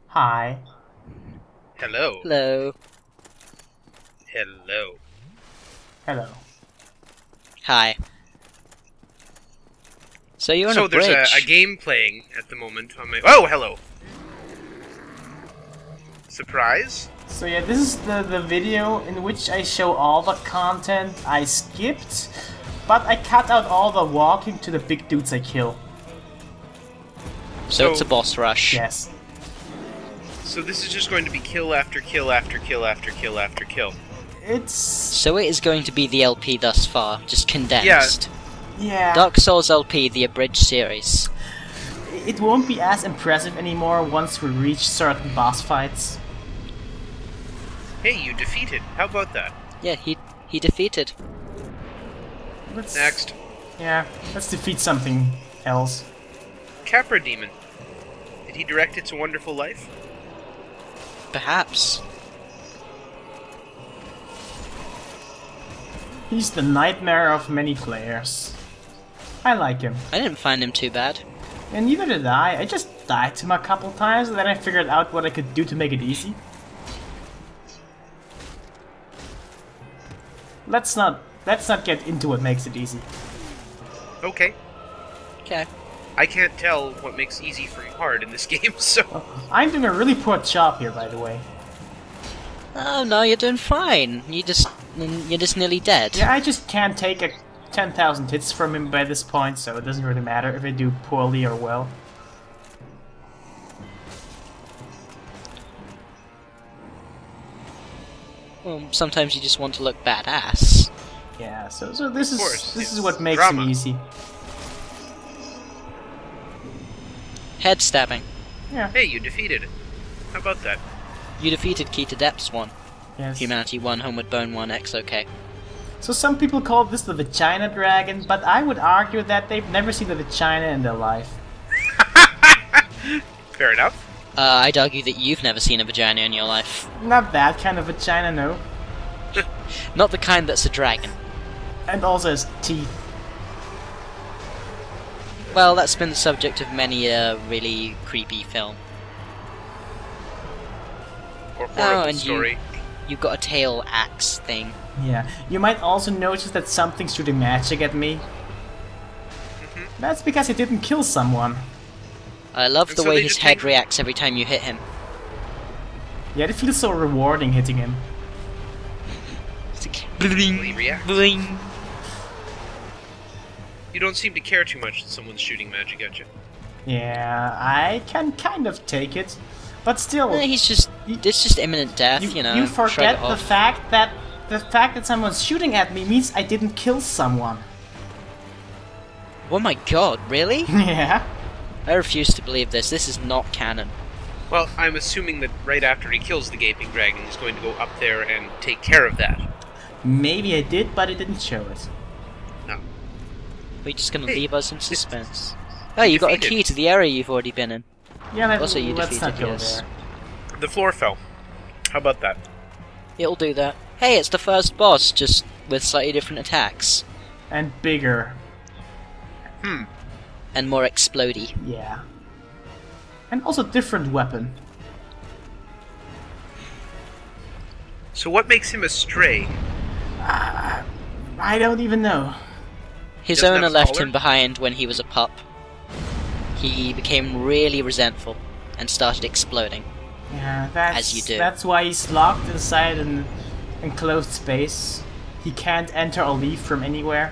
Hi. Hello. Hello. Hello. Hello. Hi. So you're on So a bridge. there's a game playing at the moment on my... Oh, hello! Surprise? So yeah, this is the video in which I show all the content I skipped, but I cut out all the walking to the big dudes I kill. So it's a boss rush. Yes. So this is just going to be kill after kill after kill after kill after kill. It's... So it is going to be the LP thus far, just condensed. yeah. Dark Souls LP, the abridged series. It won't be as impressive anymore once we reach certain boss fights. Hey, you defeated. How about that? Yeah, he defeated. Let's... Next. Yeah, let's defeat something else. Capra Demon. Did he direct It's a Wonderful Life? Perhaps. He's the nightmare of many players. I like him. I didn't find him too bad. And neither did I. I just died to him a couple times and then I figured out what I could do to make it easy. Let's not get into what makes it easy. Okay. Okay. I can't tell what makes easy from hard in this game, so... I'm doing a really poor job here, by the way. Oh no, you're doing fine. You're just nearly dead. Yeah, I just can't take a 10,000 hits from him by this point, so it doesn't really matter if I do poorly or well. Well, sometimes you just want to look badass. Yeah, so this course, is it's what makes drama. him easy. Head stabbing. Yeah. Hey, you defeated it. How about that? You defeated Keita Depths 1. Yes. Humanity 1, Homeward Bone 1, XOK. So some people call this the vagina dragon, but I would argue that they've never seen the vagina in their life. Fair enough. I'd argue that you've never seen a vagina in your life. Not that kind of vagina, no. Not the kind that's a dragon. And also his teeth. Well, that's been the subject of many a really creepy film. Or horrible and story. you've got a tail axe thing. Yeah. You might also notice that something's shooting magic at me. That's because he didn't kill someone. I love And the so way they his just head take- reacts every time you hit him. Yeah, it feels so rewarding hitting him. It's like, Will he bling, react? bling. You don't seem to care too much that someone's shooting magic at you. Yeah, I can kind of take it. But still, It's just imminent death, you know. you shrug forget it the off. fact that someone's shooting at me means I didn't kill someone. Oh my god, really? Yeah. I refuse to believe this. This is not canon. Well, I'm assuming that right after he kills the Gaping Dragon, he's going to go up there and take care of that. Maybe I did, but it didn't show it. No. We're just gonna Hey, leave us in suspense. Oh, you got a defeated. key to the area you've already been in. Yeah, Also, you let's not defeated, go yes. there. The floor fell. How about that? It'll do that. Hey, it's the first boss, just with slightly different attacks. And bigger. And more explodey. Yeah. And also different weapon. So what makes him a stray? I don't even know. His Doesn't owner have a left collar? him behind when he was a pup. He became really resentful and started exploding. Yeah, that's As you do. That's why he's locked inside an enclosed space. He can't enter or leave from anywhere.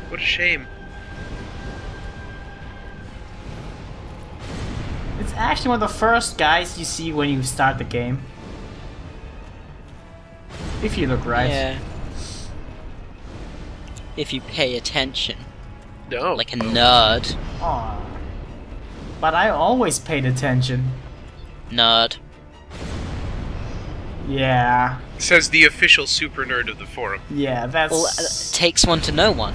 What a shame. It's actually one of the first guys you see when you start the game. If you look right. Yeah. If you pay attention. No. Like a nerd. Aw. But I always paid attention. Nerd. Yeah. Says the official super nerd of the forum. Yeah, that's... Well, takes one to know one.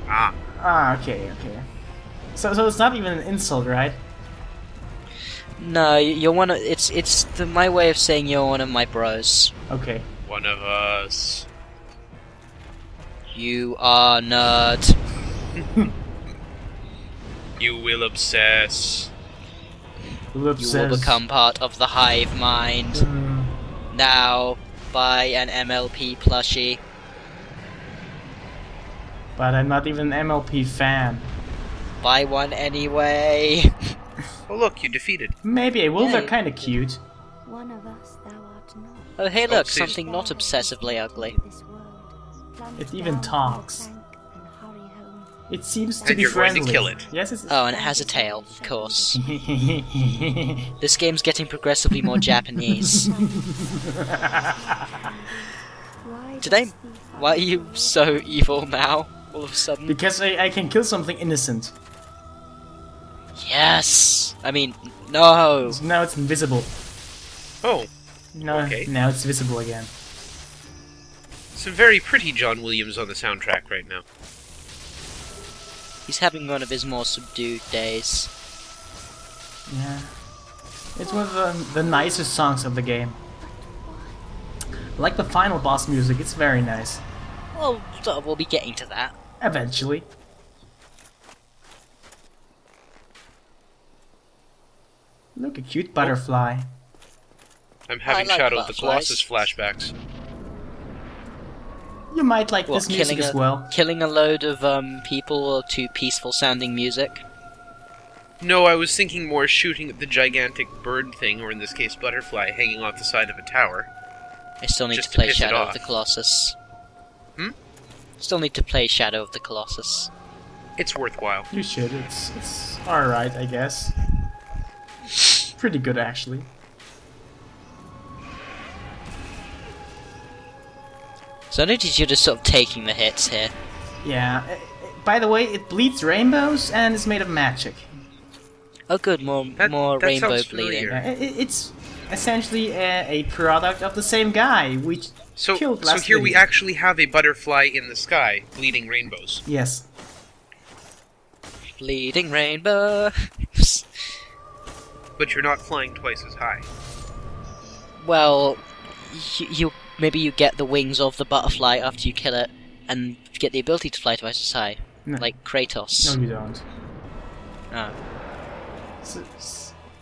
Ah. Ah, okay. So it's not even an insult, right? No, you're one of... my way of saying you're one of my bros. Okay. One of us. You are nerd. You will obsess. You will become part of the hive mind. Now, buy an MLP plushie. But I'm not even an MLP fan. Buy one anyway. Oh look, you defeated. Maybe a wolf Yeah. are kinda cute. One of us thou art not. Oh hey look, see. something not obsessively ugly. It even talks. It seems to And be you're going friendly. to kill it. Yes, it's... Oh, and it has a tail, of course. This game's getting progressively more Japanese. Why are you so evil now, all of a sudden? Because I can kill something innocent. Yes! I mean, no! So now it's invisible. Oh, No, Okay. now it's visible again. some very pretty John Williams on the soundtrack right now. He's having one of his more subdued days. Yeah. It's one of the nicest songs of the game. I like the final boss music, it's very nice. Well, we'll be getting to that. Eventually. Look, a cute butterfly. I'm having like Shadow of the butterflies. Colossus flashbacks. You might like What, this music as well. killing a load of people to peaceful sounding music? No, I was thinking more shooting at the gigantic bird thing, or in this case butterfly, hanging off the side of a tower. I still need Just to play to piss it Shadow of off. the Colossus. Hmm? Still need to play Shadow of the Colossus. It's worthwhile. You should, it's alright, I guess. Pretty good, actually. So I noticed you're just sort of taking the hits here. Yeah. By the way, it bleeds rainbows and is made of magic. Oh good, more That rainbow sounds bleeding. familiar. It's essentially a product of the same guy, which So killed last here we video. actually have a butterfly in the sky, bleeding rainbows. Yes. Bleeding rainbow. But you're not flying twice as high. Well, you maybe you get the wings of the butterfly after you kill it, and get the ability to fly twice as high, No. like Kratos. No, you don't. Oh.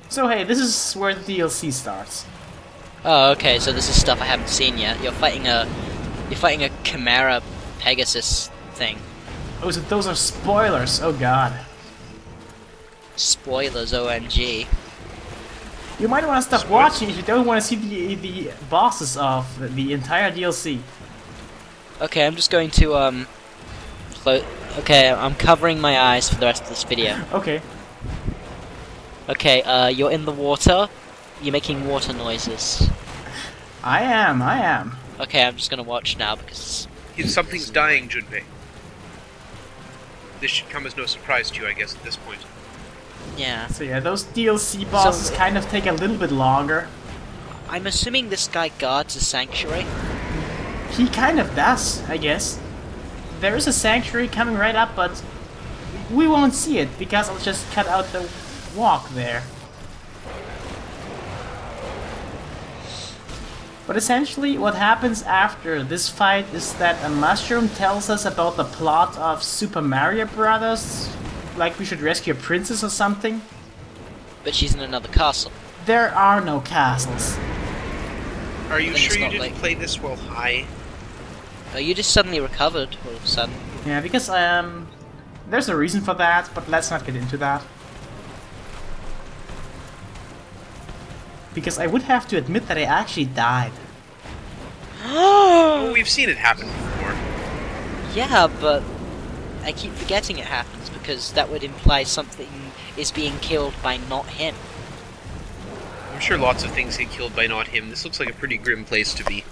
So hey, this is where the DLC starts. Oh, okay. So this is stuff I haven't seen yet. You're fighting a Chimera Pegasus thing. Oh, so those are spoilers. Oh god. Spoilers, OMG. You might want to stop watching if you don't want to see the bosses of the entire DLC. Okay, I'm just going to okay, I'm covering my eyes for the rest of this video. Okay. Okay, you're in the water. You're making water noises. I am. Okay, I'm just gonna watch now because Something's dying, Junpei. This should come as no surprise to you, I guess, at this point. yeah. So yeah, those DLC bosses kind of take a little bit longer. I'm assuming this guy guards a sanctuary. He kind of does, I guess. There is a sanctuary coming right up, but we won't see it because I'll just cut out the walk there. But essentially, what happens after this fight is that a mushroom tells us about the plot of Super Mario Brothers, like we should rescue a princess or something. But she's in another castle. There are no castles. Are you Then it's sure you not didn't like- play this while high? Oh, you just suddenly recovered all of a sudden. Yeah, because there's a reason for that, but let's not get into that. Because I would have to admit that I actually died. Oh, we've seen it happen before. Yeah, but I keep forgetting it happens because that would imply something is being killed by not him. I'm sure lots of things get killed by not him. This looks like a pretty grim place to be.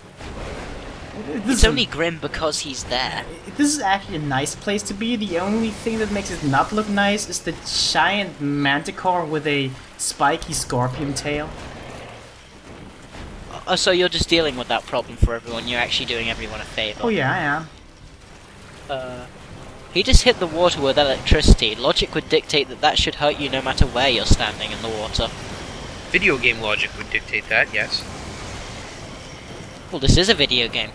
It's only grim because he's there. This is actually a nice place to be. The only thing that makes it not look nice is the giant manticore with a spiky scorpion tail. Oh, so you're just dealing with that problem for everyone. You're actually doing everyone a favor. Oh yeah, I am. He just hit the water with electricity. Logic would dictate that that should hurt you no matter where you're standing in the water. Video game logic would dictate that, yes. Well, this is a video game.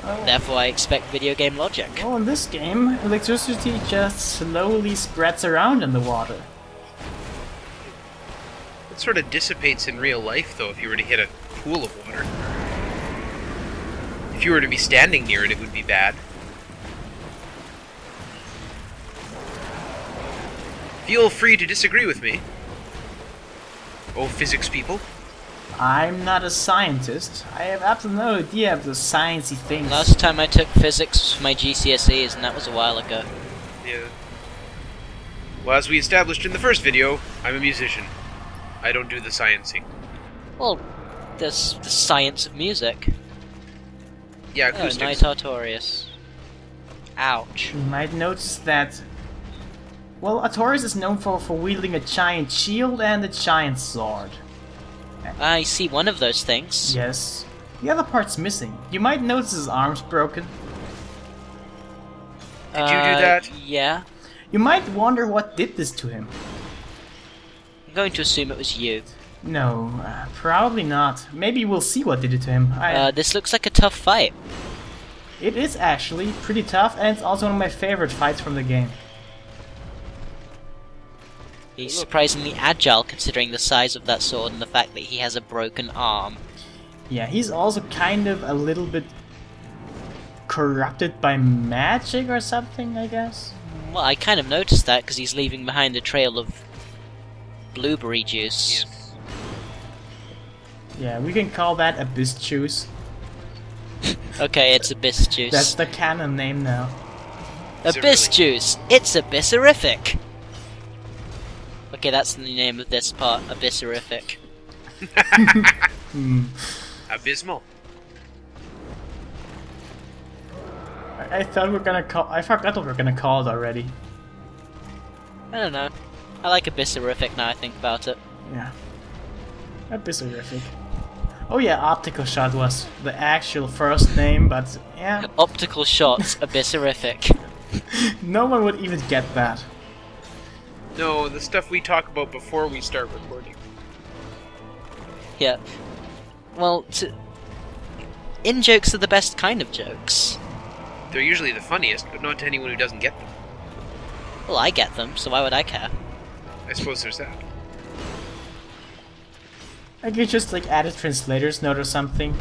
Oh. Therefore, I expect video game logic. Well, in this game, electricity just slowly spreads around in the water. It sort of dissipates in real life, though, if you were to hit a pool of water. If you were to be standing near it, it would be bad. Feel free to disagree with me. Oh, physics people. I'm not a scientist. I have absolutely no idea of the sciencey things. Last time I took physics for my GCSEs, and that was a while ago. Yeah. Well, as we established in the first video, I'm a musician. I don't do the sciencing. Well, there's the science of music. Yeah, Oh, acoustics. Knight Artorias. Ouch. You might notice that... Well, Artorias is known for wielding a giant shield and a giant sword. I see one of those things. Yes. The other part's missing. You might notice his arm's broken. Did you do that? Yeah. You might wonder what did this to him. I'm going to assume it was you. No, probably not. Maybe we'll see what did it to him. This looks like a tough fight. It is actually pretty tough, and it's also one of my favorite fights from the game. He's surprisingly agile considering the size of that sword and the fact that he has a broken arm. Yeah, he's also kind of a little bit corrupted by magic or something, I guess. Well, I kind of noticed that because he's leaving behind a trail of blueberry juice. Yes. Yeah, we can call that abyss juice. Okay, it's abyss juice. That's the canon name now. Is it Abyss really? juice! It's abyssorific! Okay, that's the name of this part, abyssorific. Abysmal. I thought we were gonna call. I forgot what we were gonna call it already. I don't know. I like abyssorific now I think about it. Yeah. Abyssorific. Oh yeah, Optical Shot was the actual first name, but yeah, Optical shots, abyssorific. no one would even get that. No, the stuff we talk about before we start recording. Yeah. Well, in-jokes are the best kind of jokes. They're usually the funniest, but not to anyone who doesn't get them. Well, I get them, so why would I care? I suppose there's that. I could just like add a translator's note or something.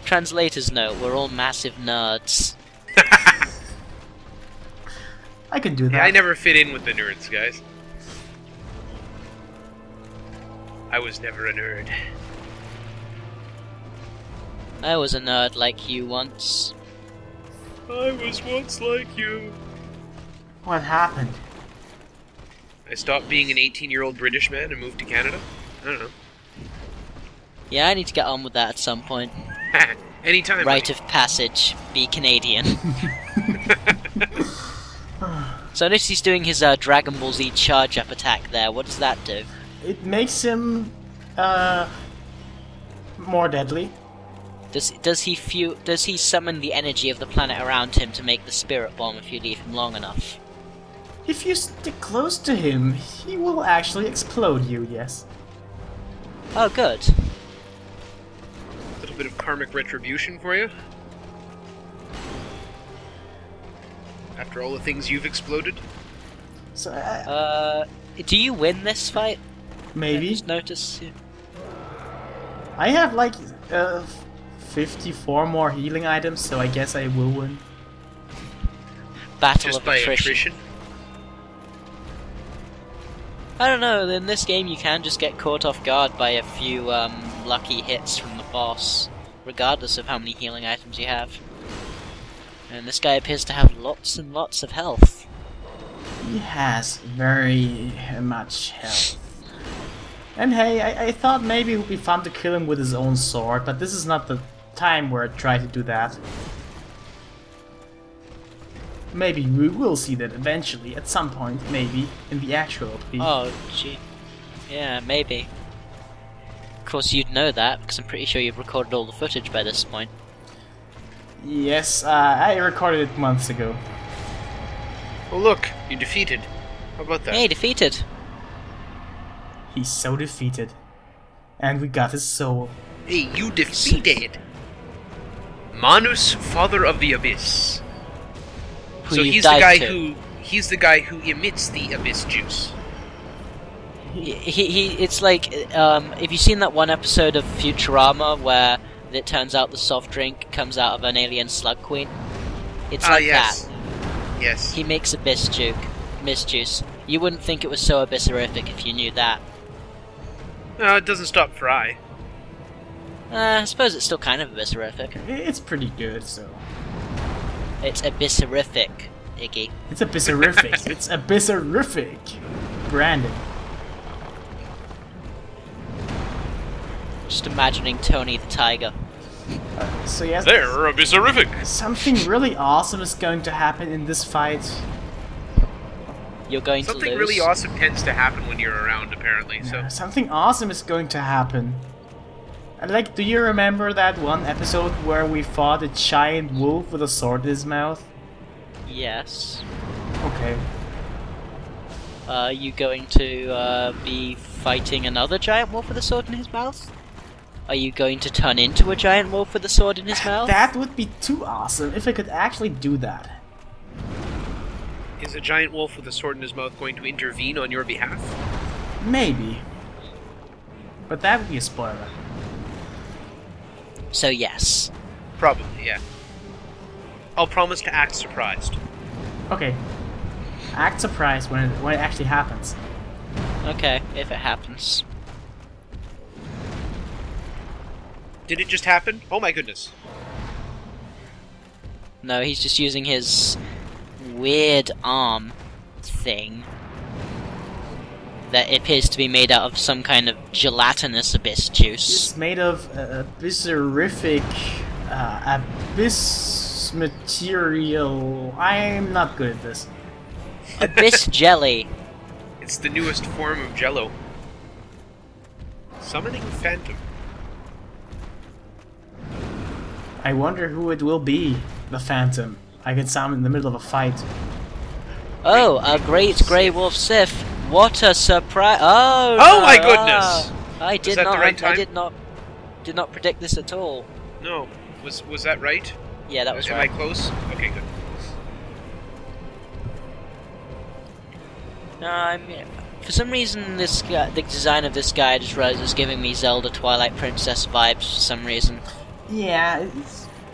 Translator's note, we're all massive nerds. I can do that. Yeah, I never fit in with the nerds, guys. I was never a nerd. I was a nerd like you once. I was once like you. What happened? I stopped being an 18-year-old British man and moved to Canada. I don't know. Yeah, I need to get on with that at some point. Anytime. Rite of passage, be Canadian. So I notice he's doing his Dragon Ball Z charge up attack there. What does that do? It makes him more deadly. Does he summon the energy of the planet around him to make the spirit bomb if you leave him long enough? If you stick close to him, he will actually explode you, yes. Oh, good. A little bit of karmic retribution for you. After all the things you've exploded. So, Do you win this fight? I maybe. just notice. I have like 54 more healing items, so I guess I will win. Battle Just of by attrition. attrition. I don't know, in this game you can just get caught off guard by a few lucky hits from the boss, regardless of how many healing items you have. And this guy appears to have lots and lots of health. He has very much health. And hey, I thought maybe it would be fun to kill him with his own sword, but this is not the time where I try to do that. Maybe we will see that eventually, at some point, maybe, in the actual LP. Oh, gee. Yeah, maybe. Of course you'd know that, because I'm pretty sure you've recorded all the footage by this point. Yes, I recorded it months ago. Oh look, you defeated. How about that? Hey, defeated! He's so defeated. And we got his soul. Hey, you defeated Manus, Father of the Abyss. Who So you he's the died guy to. who emits the abyss juice. It's like, if you've seen that one episode of Futurama where it turns out the soft drink comes out of an alien slug queen? It's like yes. that. Yes. He makes abyss juice. You wouldn't think it was so abysserific if you knew that. No, it doesn't stop Fry. I suppose it's still kind of abysserific. It's pretty good, so... It's abysserific, Iggy. It's abysserific. It's abysserific. Branding. Just imagining Tony the Tiger. So yes, They're abysserific! something really awesome is going to happen in this fight. You're going to Something lose. really awesome tends to happen when you're around, apparently, so... Something awesome is going to happen. And like, do you remember that one episode where we fought a giant wolf with a sword in his mouth? Yes. Okay. Are you going to be fighting another giant wolf with a sword in his mouth? Are you going to turn into a giant wolf with a sword in his mouth? That would be too awesome if I could actually do that. Is a giant wolf with a sword in his mouth going to intervene on your behalf? Maybe. But that would be a spoiler. So yes. Probably, yeah. I'll promise to act surprised. Okay. Act surprised when it actually happens. Okay, if it happens. Did it just happen? Oh my goodness. No, he's just using his weird arm thing that appears to be made out of some kind of gelatinous abyss juice. It's made of abysserific abyss material. I'm not good at this. Abyss jelly. It's the newest form of Jello. Summoning Phantom. I wonder who it will be. The Phantom. I can summon in the middle of a fight. Oh, a great grey wolf Sith. What a surprise! Oh! Oh my no. goodness! I did that not. the right I time? did not predict this at all. No. Was that right? Yeah, that was Am right. I close? Okay, good. For some reason, this guy, the design of this guy, I just realized is giving me Zelda Twilight Princess vibes for some reason. Yeah, it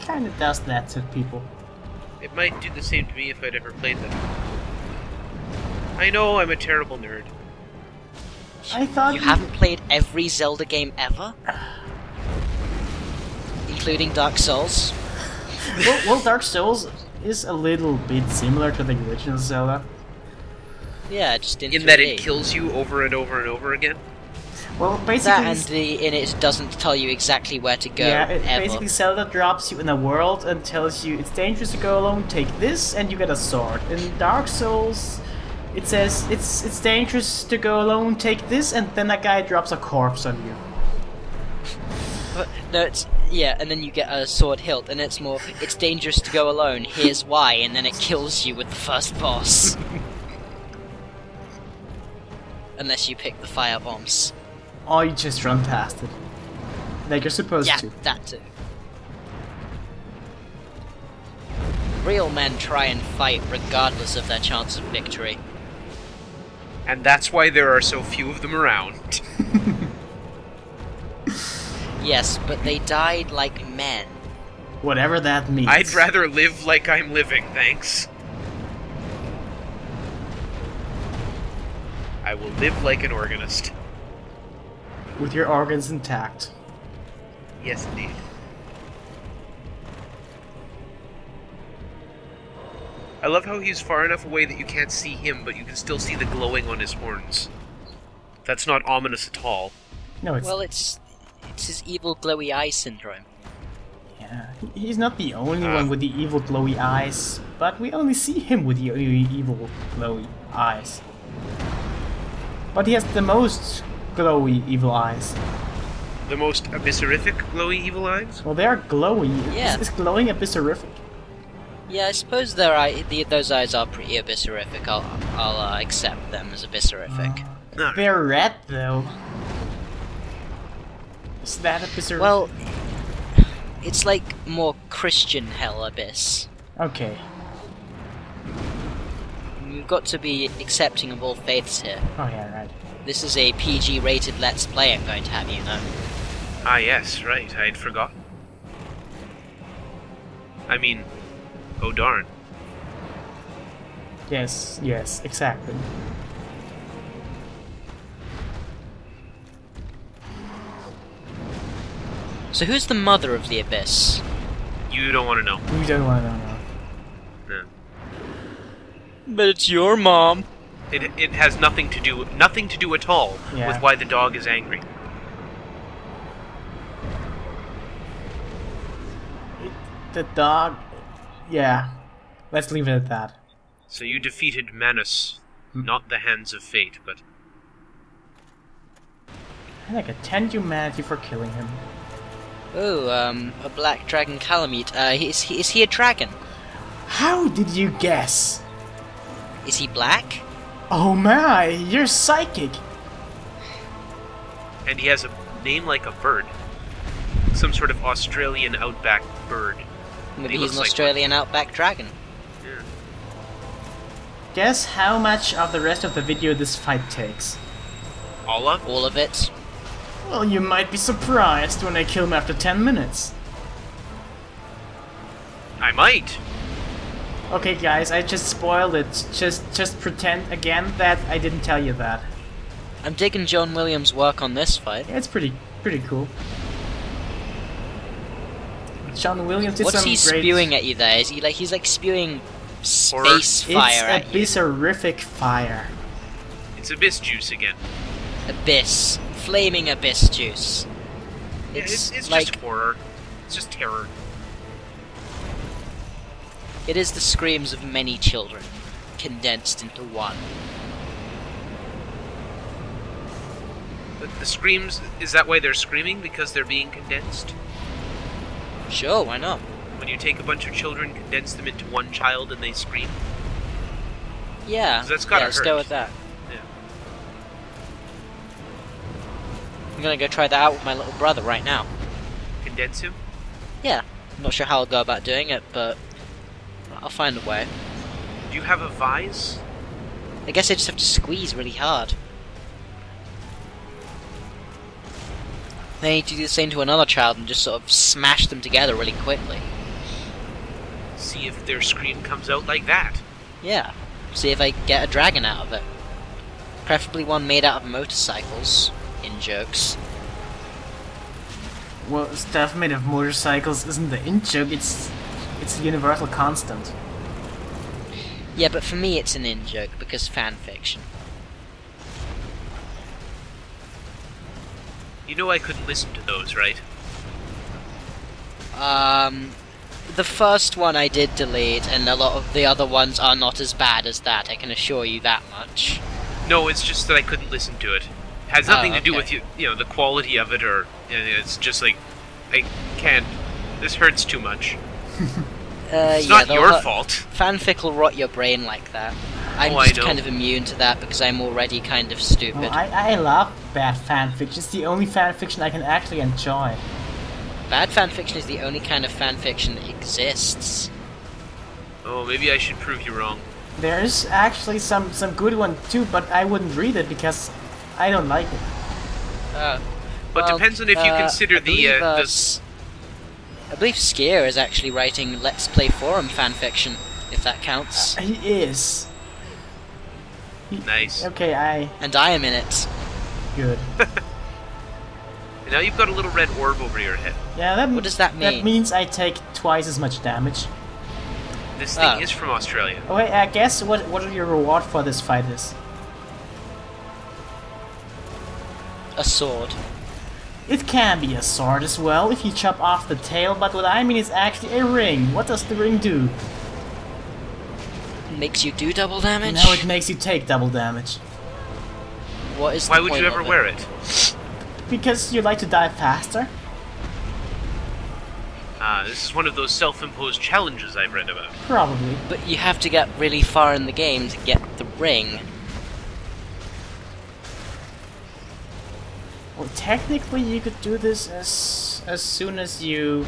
kind of does that to people. It might do the same to me if I'd ever played them. I know I'm a terrible nerd. I thought You haven't played every Zelda game ever? Including Dark Souls? well, Dark Souls is a little bit similar to the original Zelda. Yeah, just in 3D. that it kills you over and over and over again? Well, basically, That and it doesn't tell you exactly where to go, yeah, ever. basically Zelda drops you in a world and tells you it's dangerous to go alone, take this, and you get a sword. In Dark Souls, it says it's dangerous to go alone, take this, and then that guy drops a corpse on you. But, no, yeah, and then you get a sword hilt, and it's dangerous to go alone, here's why, and then it kills you with the first boss. Unless you pick the fire bombs. Or you just run past it. Like you're supposed Yeah, to. that too. Real men try and fight regardless of their chance of victory. And that's why there are so few of them around. Yes, but they died like men. Whatever that means. I'd rather live like I'm living, thanks. I will live like an organist. With your organs intact. Yes, indeed. I love how he's far enough away that you can't see him, but you can still see the glowing on his horns. That's not ominous at all. No, it's... Well, it's his evil glowy eye syndrome. Yeah, he's not the only one with the evil glowy eyes, but we only see him with the evil glowy eyes. But he has the most glowy evil eyes. The most abysserific glowy evil eyes? Well, they are glowy. Yeah. Is glowing abysserific? Yeah, I suppose those eyes are pretty abysserific. I'll accept them as abysserific. No. They're red, though. Is that abysserific? Well, it's like more Christian hell abyss. Okay. You've got to be accepting of all faiths here. Oh yeah, right. This is a PG-rated Let's Play, I'm going to have you know. Ah, yes, right. I'd forgotten. I mean, oh darn. Yes, yes, exactly. So who's the mother of the Abyss? You don't want to know. You don't want to know. No. But it's your mom. It has nothing to do at all Yeah. with why the dog is angry. The dog... Yeah. Let's leave it at that. So you defeated Manus, not the hands of fate, but I like attend humanity for killing him. Oh, a black dragon calamite. Is he a dragon? How did you guess? Is he black? Oh my, you're psychic! and he has a name like a bird. Some sort of Australian outback bird. Maybe He he's looks an like Australian outback dragon. Yeah. Guess how much of the rest of the video this fight takes? All of? All of it. Well, you might be surprised when I kill him after 10 minutes. I might. Okay guys, I just spoiled it. Just pretend again that I didn't tell you that. I'm digging John Williams' work on this fight. Yeah, it's pretty cool. John Williams did What's some he great... spewing at you there? Is he he's like spewing Horror. space fire at you? It's abyssorific fire. It's abyss juice again. Abyss. Flaming abyss juice. Yeah, it's like, just horror. It's just terror. it is the screams of many children, condensed into one. The screams, is that why they're screaming? Because they're being condensed? Sure, why not? When you take a bunch of children, condense them into one child, and they scream? Yeah, 'Cause that's gotta let's hurt. go with that. Yeah. I'm gonna go try that out with my little brother right now. Condense him? Yeah, I'm not sure how I'll go about doing it, but I'll find a way. Do you have a vise? I guess I just have to squeeze really hard. Then I need to do the same to another child and just sort of smash them together really quickly. See if their scream comes out like that. Yeah, see if I get a dragon out of it. Preferably one made out of motorcycles, in jokes. Well, stuff made of motorcycles isn't the in-joke, it's a universal constant. Yeah, but for me it's an in-joke because fan fiction. You know I couldn't listen to those, right? The first one I did delete, and a lot of the other ones are not as bad as that, I can assure you that much. No, it's just that I couldn't listen to it. It has nothing to do okay. with you know, the quality of it, or it's just like I can't. This hurts too much. It's yeah, not they'll your hurt- fault. Fanfic will rot your brain like that. I'm Oh, I just know. kind of immune to that because I'm already kind of stupid. Well, I love bad fanfiction, it's the only fanfiction I can actually enjoy. Bad fanfiction is the only kind of fanfiction that exists. Oh, maybe I should prove you wrong. There's actually some good one too, but I wouldn't read it because I don't like it. But Well, depends on if you consider I believe Skier is actually writing Let's Play Forum fanfiction, if that counts. He is. Nice. Okay, And I am in it. good. And now you've got a little red orb over your head. Yeah, that What does that That mean? means I take twice as much damage. This thing Oh. is from Australia. Oh wait, I guess what your reward for this fight is? A sword. It can be a sword as well if you chop off the tail, but what I mean is actually a ring. What does the ring do? Makes you do double damage? No, it makes you take double damage. What is Why the would point you ever of wear it? Because you like to die faster? This is one of those self-imposed challenges I've read about. Probably. But you have to get really far in the game to get the ring. Well, technically you could do this as soon as you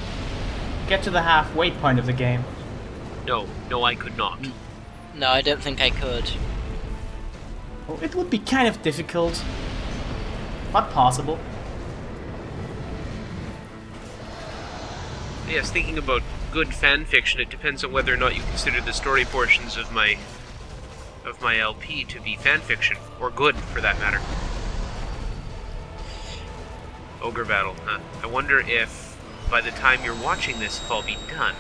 get to the halfway point of the game. No, I could not. No, I don't think I could. It would be kind of difficult, but possible. Yes, thinking about good fan fiction, it depends on whether or not you consider the story portions of my LP to be fan fiction, or good for that matter. Ogre battle, huh? I wonder if by the time you're watching this, it'll all be done.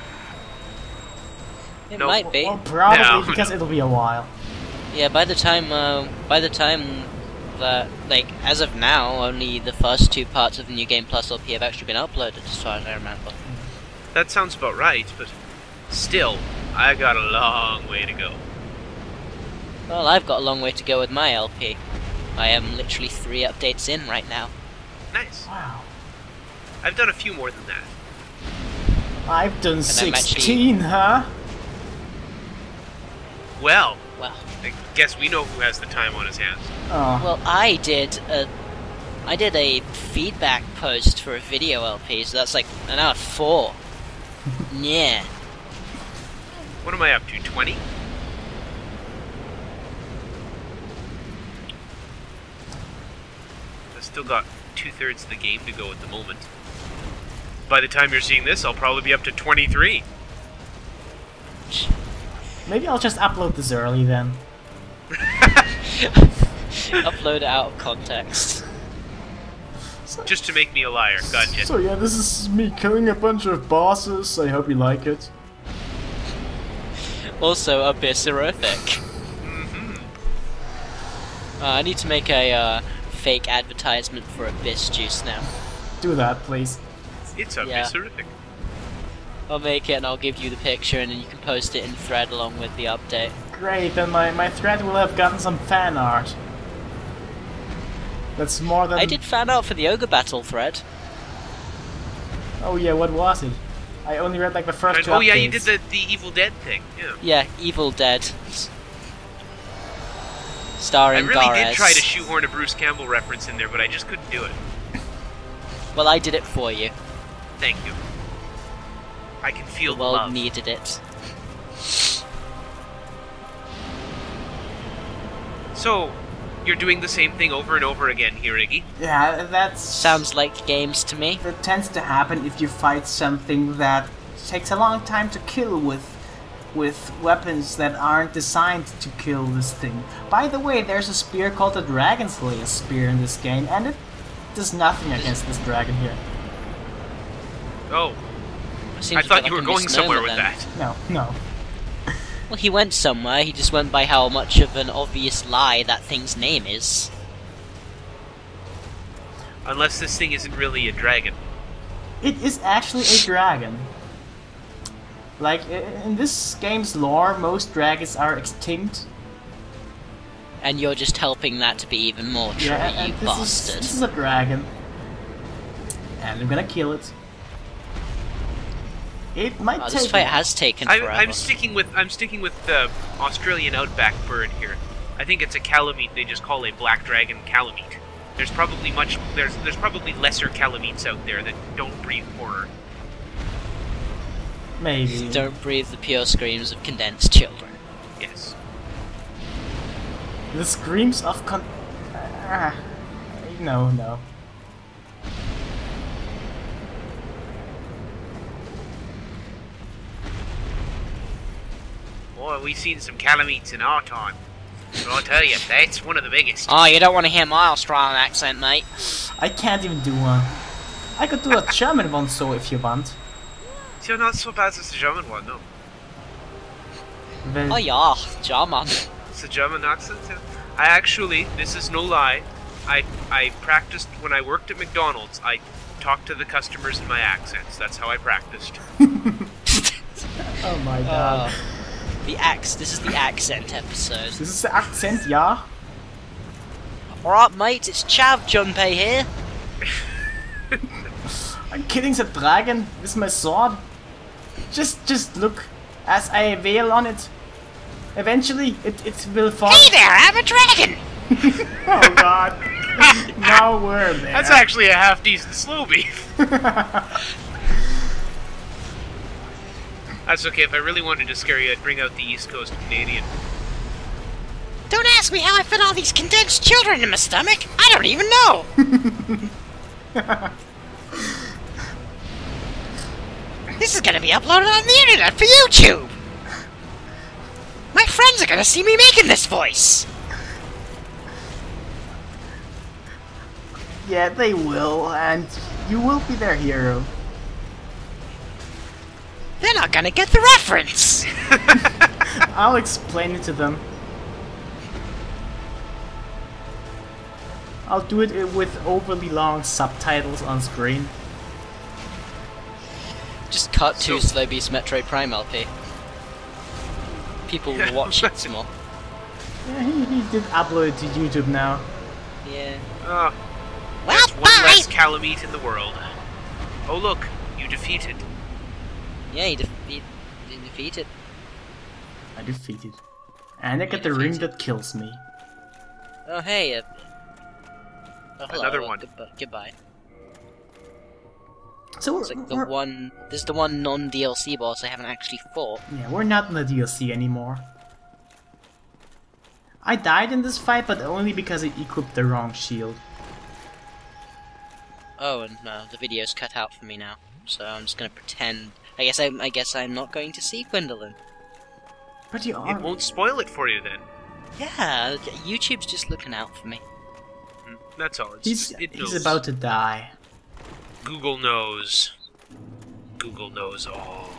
It No. might be. Well, probably No, because no. it'll be a while. Yeah, by the time that, like, as of now, only the first 2 parts of the New Game Plus LP have actually been uploaded, as far as I remember. That sounds about right, but still, I got a long way to go. Well, I've got a long way to go with my LP. I am literally 3 updates in right now. Nice. Wow. I've done a few more than that. I've done I'm 16, huh? Well, Well, I guess we know who has the time on his hands. Oh. well, I did a feedback post for a video LP, so that's like an hour 4. Yeah. What am I up to, 20? I've still got 2/3 of the game to go at the moment. By the time you're seeing this, I'll probably be up to 23. Maybe I'll just upload this early then. Upload it out of context. Just to make me a liar, gotcha. So yeah, this is me killing a bunch of bosses. I hope you like it. Also, abysserific. I need to make a fake advertisement for Abyss Juice now. Do that, please. It's Yeah. terrific. I'll make it and I'll give you the picture and then you can post it in thread along with the update. Great, then my thread will have gotten some fan art. That's more than... I did fan art for the Ogre Battle thread. Oh yeah, what was it? I only read like the first And, 2 oh yeah, you updates. did the Evil Dead thing, yeah. Yeah, Evil Dead. I Starring really Gares. did try to shoehorn a Bruce Campbell reference in there, but I just couldn't do it. Well, I did it for you. Thank you. I can feel The the world love. needed it. So, you're doing the same thing over and over again here, Iggy. Yeah, that's... Sounds like games to me. That tends to happen if you fight something that takes a long time to kill with weapons that aren't designed to kill this thing. By the way, there's a spear called the Dragon Slayer spear in this game, and it does nothing against this dragon here. Oh, Seems I a bit thought like you a were going somewhere with misnomer that. No, no. Well, he went somewhere, he just went by how much of an obvious lie that thing's name is. Unless this thing isn't really a dragon. It is actually a dragon. Like, in this game's lore, most dragons are extinct. And you're just helping that to be even more true, Yeah, you and bastard. this is a dragon. And I'm gonna kill it. It might Oh, take... this fight has taken forever. I'm sticking with the Australian outback bird here. I think it's a calamite. They just call a black dragon calamite. There's probably there's probably lesser calamites out there that don't breathe horror. Maybe. Don't breathe the pure screams of condensed children. Yes. The screams of no. Boy, we've seen some calamites in our time. But I'll tell you, that's one of the biggest. Oh, you don't want to hear my Australian accent, mate. I can't even do one. I could do a German one, so if you want. You're not so bad as the German one, no. Well, Oh yeah, German. It's a German accent, yeah. I actually, this is no lie, I practiced when I worked at McDonald's. I talked to the customers in my accents. That's how I practiced. oh my god. This is the accent episode. This is the accent, yeah? Alright, mate, it's Chav Junpei here. I'm killing the dragon with my sword. Just look as I wail on it. Eventually, it will fall. Hey there, I'm a dragon! Oh god. Now we're there. That's actually a half-decent slow beef. That's okay, if I really wanted to scare you, I'd bring out the East Coast Canadian. Don't ask me how I fit all these condensed children in my stomach! I don't even know! This is gonna be uploaded on the internet for YouTube! My friends are gonna see me making this voice! Yeah, they will, and you will be their hero. They're not gonna get the reference! I'll explain it to them. I'll do it with overly long subtitles on screen. Just cut to Slowbeast Metroid Prime LP. People will watch it more. Yeah, he did upload it to YouTube now. Yeah. That's one less Calamite in the world. Oh look, you defeated. Yeah, he defeated. I defeated. And I get the ring that kills me. Oh hey, hello, another one. Goodbye. So It's like the one. This is the one non-DLC boss I haven't actually fought. Yeah, we're not in the DLC anymore. I died in this fight, but only because I equipped the wrong shield. Oh, and the video's cut out for me now, so I'm just gonna pretend. I guess I'm not going to see Gwendolyn. But you are. It won't spoil it for you then. Yeah, YouTube's just looking out for me. That's all. He's knows. about to die. Google knows. Google knows all.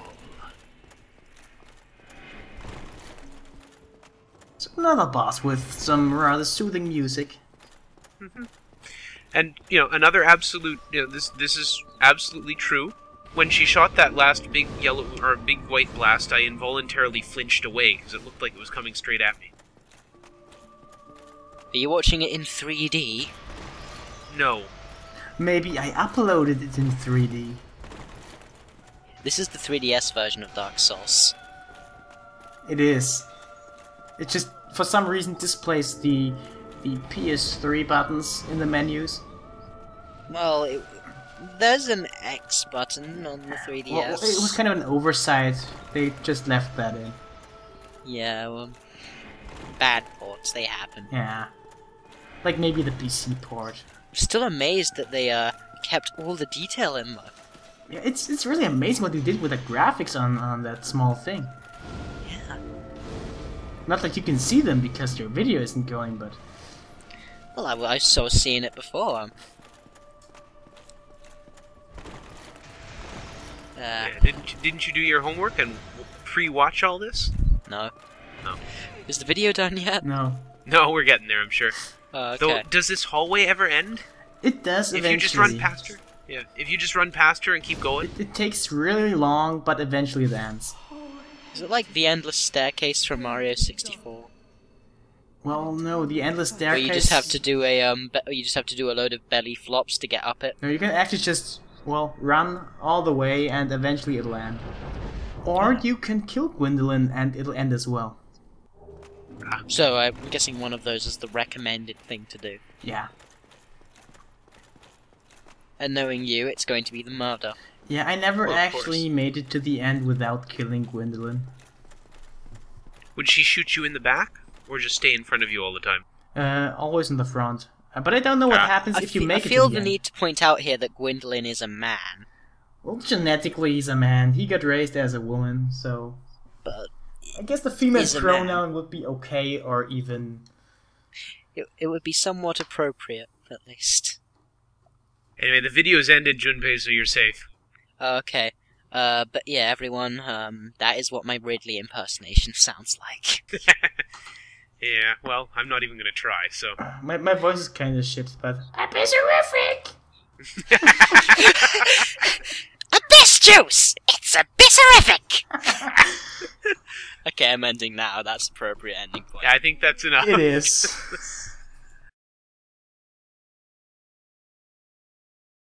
So another boss with some rather soothing music. And another absolute. This is absolutely true. When she shot that last big yellow or big white blast, I involuntarily flinched away because it looked like it was coming straight at me. Are you watching it in 3D? No. Maybe I uploaded it in 3D. This is the 3DS version of Dark Souls. It is. It just, for some reason, displays the PS3 buttons in the menus. Well, there's an X button on the 3DS. Well, it was kind of an oversight. They just left that in. Yeah, well, bad ports, they happen. Yeah. Like maybe the PC port. I'm still amazed that they kept all the detail in though. Yeah, it's really amazing what they did with the graphics on that small thing. Yeah. Not that you can see them because your video isn't going, but... Well, I saw seeing it before. Yeah, didn't you do your homework and pre-watch all this? No. No. Is the video done yet? No. No, we're getting there, I'm sure. Okay. Though, does this hallway ever end? It does If eventually. you just run past her? Yeah. If you just run past her and keep going? It takes really long, but eventually it ends. Is it like the endless staircase from Mario 64? Well, no, the endless Where staircase... you just have to do a load of belly flops to get up it? No, you can actually just, well, run all the way and eventually it'll end. Or you can kill Gwendolyn and it'll end as well. So I'm guessing one of those is the recommended thing to do. Yeah. And knowing you, it's going to be the murder. Yeah, I never Well, of actually course. made it to the end without killing Gwendolyn. Would she shoot you in the back? Or just stay in front of you all the time? Always in the front. But I don't know what happens if you make I it feel to the the end. need to point out here that Gwendolyn is a man. Well, genetically he's a man. He got raised as a woman, so... But I guess the female he's a pronoun would be okay, or even... it would be somewhat appropriate, at least. Anyway, the video's ended, Junpei, so you're safe. Okay. But yeah, everyone, that is what my Ridley impersonation sounds like. Yeah, well, I'm not even gonna try, so... My voice is kind of shit, but... Abysserific! Abyss juice! It's abysserific! Okay, I'm ending now. That's appropriate ending point. Yeah, I think that's enough. It is.